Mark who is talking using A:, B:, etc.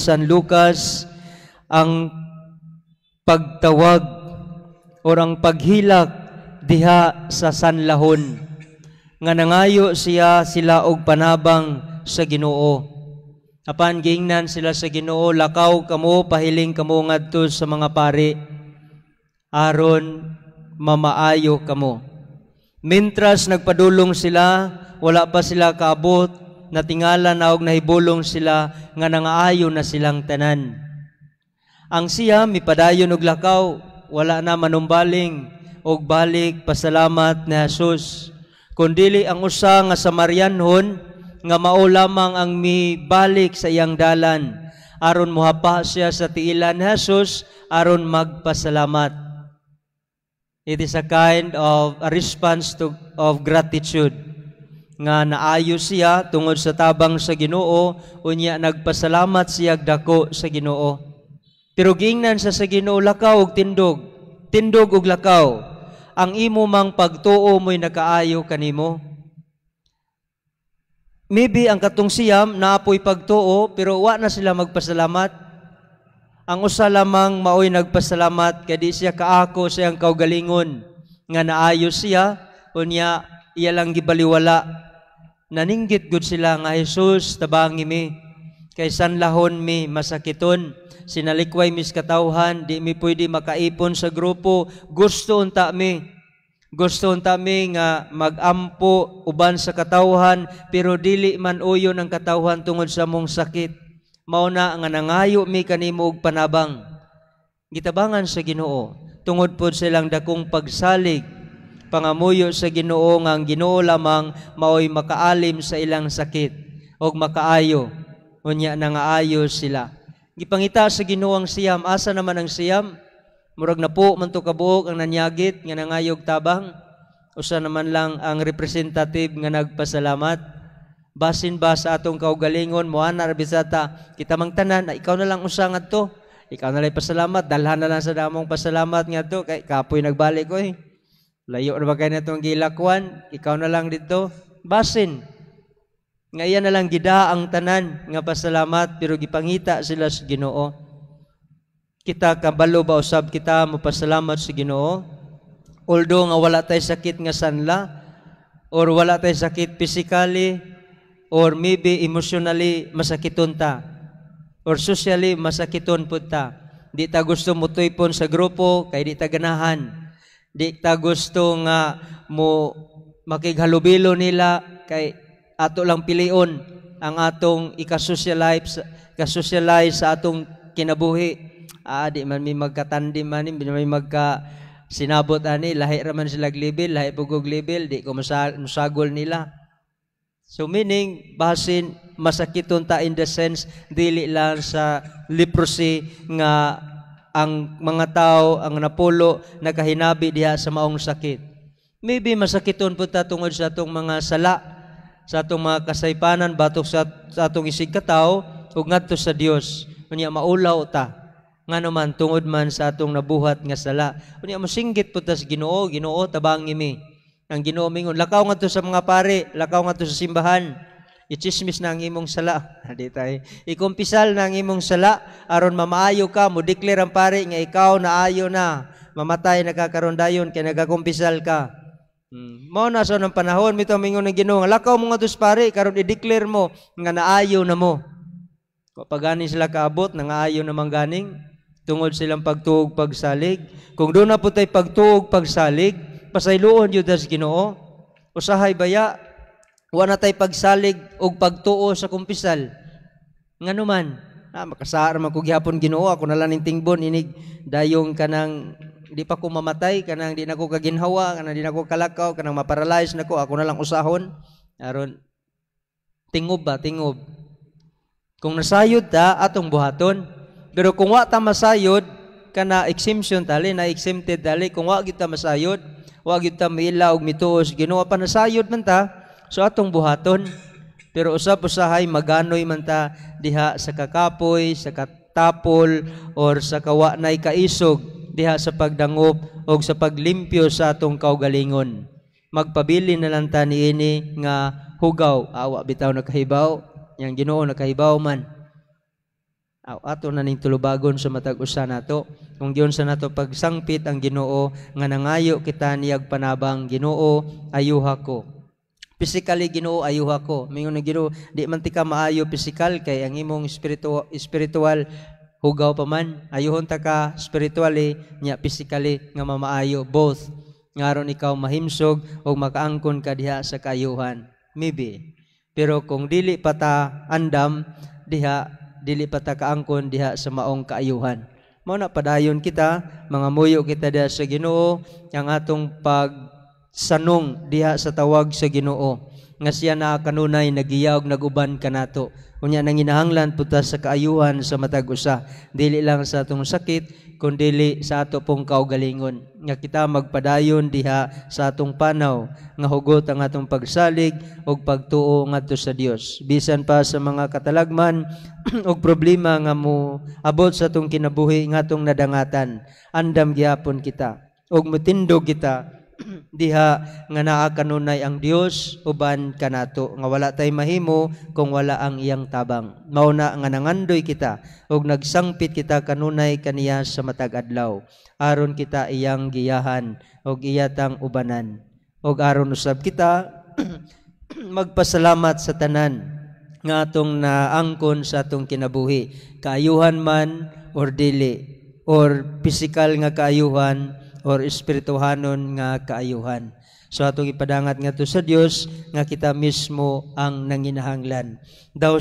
A: San Lucas ang pagtawag o ang paghilak diha sa sanlahon nga nangayo sila og panabang sa Ginoo. Apan giingnan sila sa Ginoo, lakaw kamo, pahiling kamo ngadto sa mga pari aron mamaayo kamo. Mintras nagpadulong sila, wala pa sila kaabot, natingala na og nahibulong sila nga nangaayo na silang tanan. Ang siya mipadayon og lakaw, wala na manumbaling og balik pasalamat ni Jesus. Kundili ang usa nga Samarianhon nga mao lamang ang mibalik sa iyang dalan aron mohapa siya sa tiilan ni Jesus aron magpasalamat. It is a kind of a response of gratitude nga naayo siya tungod sa tabang sa Ginoo, unya nagpasalamat siya dako sa Ginoo. Pero giingnan sa Ginoo, lakaw og tindog og lakaw. Ang imo mang pagtuo mo'y nakaayo kanimo. Maybe ang katong siyam naapoy pagtuo pero wa na sila magpasalamat. Ang usa lamang maoy nagpasalamat kay di siya kaako sa iyang kaugalingon nga naayo siya, unya iya lang gibaliwala. Naninggit gud sila nga Jesus tabangi mi kay sanlahon mi masakiton, sinalikway mis katawhan, di mi pwede makaipon sa grupo. Gusto unta mi nga magampo uban sa katawhan, pero dili man uyon ang katawhan tungod sa mong sakit. Mauna nga nangayo mi kanimo og panabang. Gitabangan sa Ginoo tungod pod silang dakong pagsalig, pangamuyo sa Ginoo nga ang Ginoo lamang maoy makaalim sa ilang sakit og makaayo. Unya nangaayo sila. Gipangita sa Ginoo ang siyam. Asa naman ang siyam? Murag na po man to kabuok ang nanyagit nga nangayog tabang. Usa naman lang ang representative nga nagpasalamat. Basin ba sa atong kaugalingon moana bisata kita mang tanan na ikaw na lang usa ngadto, ikaw na lang pasalamat, dalhan na lang sa damong pasalamat ngadto kay kapoy nagbalik ko layo na ba kay natong gilakwan, ikaw na lang dito. Basin nga iya na lang gida ang tanan nga pasalamat, pero gipangita sila sa Ginoo. Kita kabalo ba usab kita mopasalamat sa Ginoo although nga wala tay sakit nga sanla or wala tay sakit physically, or maybe emotionally masakiton ta, or socially masakiton pud ta. Di ta gusto mo tuypon sa grupo kay di ta ganahan. Di ta gusto nga mo makighalubilo nila kay ato lang pilion ang atong ika-socialize sa atong kinabuhi. Di man may magkatandim man, di man may magka sinabot ani, lahi raman sila level, lahi pugog level, di ko masagol nila. So meaning, basin masakiton ta in the sense, dili lang sa leprosy nga ang mga tao, ang napulo, nakahinabi diha sa maong sakit. Maybe masakiton po ta tungod sa atong mga sala, sa atong mga kasaypanan, batok sa atong isig katao, ug ngadto sa Dios. Unya maulaw ta. Nga naman, tungod man sa atong nabuhat nga sala. Unya masinggit po ta sa Ginoo, Ginoo tabangi mi. Ang Ginoo mingon, lakaw nga to sa mga pari, lakaw nga to sa simbahan, i-chismis na ang imong sala. Ikumpisal na ang imong sala, aron mamaayo ka, mo declare ang pari nga ikaw naayo na, mamatay nakakaroon dayon, kaya nagakumpisal ka. Mao na sa ng panahon, mito mingon ng Ginoo, lakaw mo nga to sa pari, karon i-declare mo, nga naayo na mo. Kapag ganing sila kaabot, nangaayo namang ganing, tungod silang pagtuog pagsalig. Kung doon na po tayo pagtuog pagsalig, pasayloon yun das Ginoo. Usahay baya, wala tay pagsalig og pagtuo sa kumpisal. Ngano man, makasaar man ko gihapon Ginoo, ako na lang ning tingbon inig dayong kanang di pa ko mamatay, kanang di na ko kaginhawa, kanang di na ko kalakaw, kanang maparalyze na ko, ako na lang usahon. Aron tingob ba, tingob. Kung nasayod ta atong buhaton, pero kung wa ta masayod, kana exemption tali na exempted tali, kung wa gyud ta masayod, wa gyud ta miila og mituos Ginoo, pa nasayod man ta so atong buhaton. Pero usab-usahay maganoy man ta diha sa kakapoy, sa katapol, or sa kawa nay kaisog diha sa pagdangop o sa paglimpyo sa atong kaugalingon. Magpabili na lang ta niini nga hugaw, awa bitaw nakahibaw, yang Ginoo nakahibaw man. Ato na ning tulubagon sa matag usa nato. Kung diyon sa nato pagsangpit ang Ginoo nga nangayo kita niyag panabang, Ginoo ayuha ko. Physically Ginoo ayuha ko. Mingon ng Ginoo, di man ti ka maayo physical kay ang imong spiritual hugaw pa man. Ayuhon ta ka spiritually nya physically nga mamaayo both. Ngaron ikaw mahimsog o makaangkon ka diha sa kaayuhan. Maybe. Pero kung dili pa ta andam diha, dili pa ta kaangkon diha sa maong kaayuhan. Mao na padayon kita, mga muyo kita diha sa Ginoo, ang atong pagsanong diha sa tawag sa Ginoo. Nga siya na kanunay nagiyaw naguban kanato. Unya nang hinahanglan puta sa kaayuhan sa matag usa, dili lang sa atong sakit kundi sa ato pong kaugalingon. Nga kita magpadayon diha sa atong panaw nga hugot ang atong pagsalig og pagtuo ngadto sa Dios. Bisan pa sa mga katalagman og problema nga mo abot sa atong kinabuhi nga atong nadangatan, andam gyapon kita og mutindog kita diha nga naa kanunay ang Dios uban kanato, nga wala tay mahimo kung wala ang iyang tabang. Mao na nga nangandoy kita ug nagsangpit kita kanunay kaniya sa matag adlaw aron kita iyang giyahan ug iyatang ubanan, ug aron usab kita magpasalamat sa tanan nga atong naangkon sa atong kinabuhi, kaayuhan man or dili, or physical nga kaayuhan or espirituhanon nga kaayuhan. So atong ipadangat nga to sa Dios nga kita mismo ang nanginahanglan. Daw